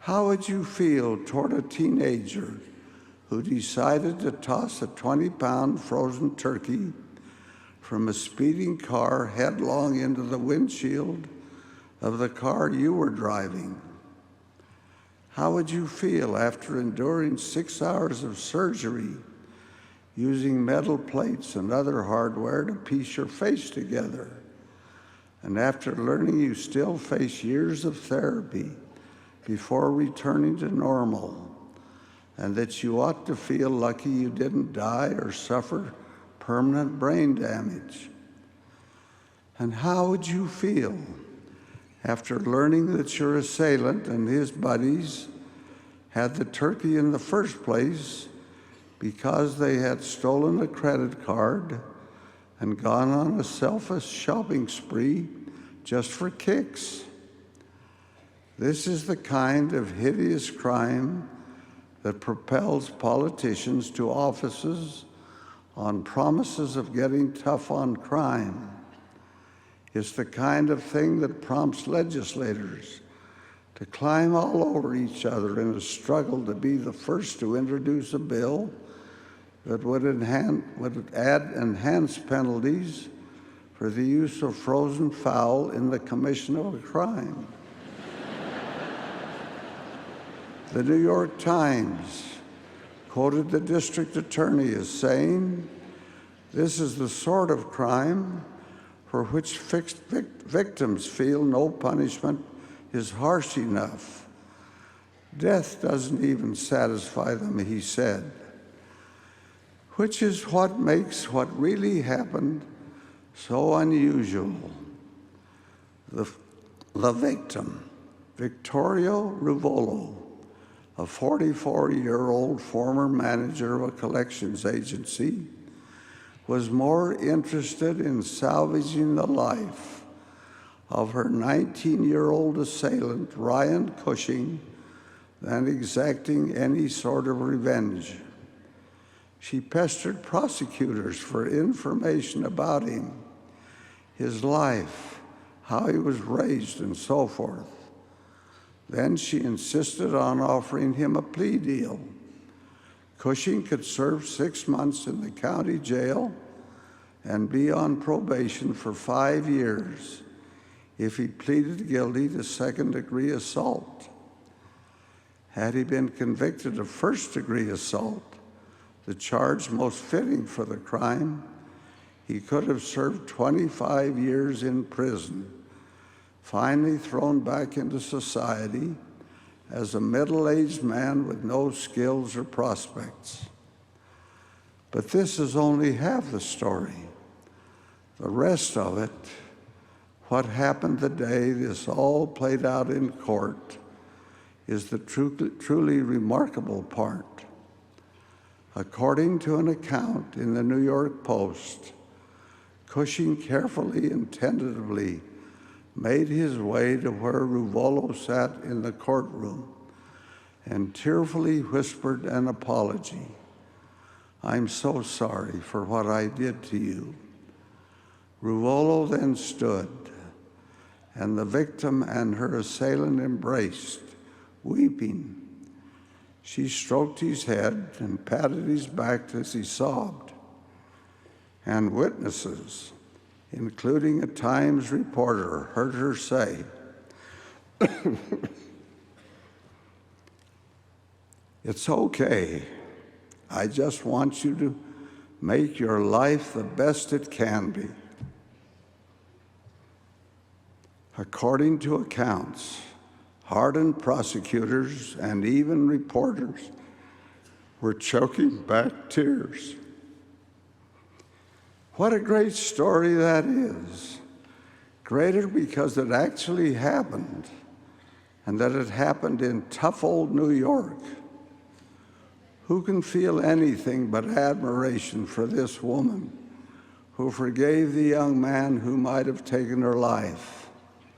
How would you feel toward a teenager who decided to toss a 20-pound frozen turkey from a speeding car headlong into the windshield of the car you were driving? How would you feel after enduring 6 hours of surgery using metal plates and other hardware to piece your face together, and after learning you still face years of therapy before returning to normal, and that you ought to feel lucky you didn't die or suffer permanent brain damage? And how would you feel after learning that your assailant and his buddies had the turkey in the first place because they had stolen a credit card and gone on a selfish shopping spree just for kicks? This is the kind of hideous crime that propels politicians to offices on promises of getting tough on crime. It's the kind of thing that prompts legislators to climb all over each other in a struggle to be the first to introduce a bill that would add enhanced penalties for the use of frozen fowl in the commission of a crime. The New York Times quoted the district attorney as saying, "This is the sort of crime for which victims feel no punishment is harsh enough. Death doesn't even satisfy them," he said, which is what makes what really happened so unusual. The victim, Victoria Ruvolo, a 44-year-old former manager of a collections agency, was more interested in salvaging the life of her 19-year-old assailant, Ryan Cushing, than exacting any sort of revenge. She pestered prosecutors for information about him, his life, how he was raised, and so forth. Then she insisted on offering him a plea deal. Cushing could serve 6 months in the county jail and be on probation for 5 years if he pleaded guilty to second-degree assault. Had he been convicted of first-degree assault, the charge most fitting for the crime, he could have served 25 years in prison, finally thrown back into society as a middle-aged man with no skills or prospects. But this is only half the story. The rest of it, what happened the day this all played out in court, is the truly remarkable part. According to an account in the New York Post, Cushing carefully and tentatively made his way to where Ruvolo sat in the courtroom and tearfully whispered an apology. "I'm so sorry for what I did to you." Ruvolo then stood, and the victim and her assailant embraced, weeping. She stroked his head and patted his back as he sobbed. And witnesses, including a Times reporter, heard her say, "It's okay. I just want you to make your life the best it can be." According to accounts, hardened prosecutors and even reporters were choking back tears. What a great story that is. Greater because it actually happened, and that it happened in tough old New York. Who can feel anything but admiration for this woman who forgave the young man who might have taken her life?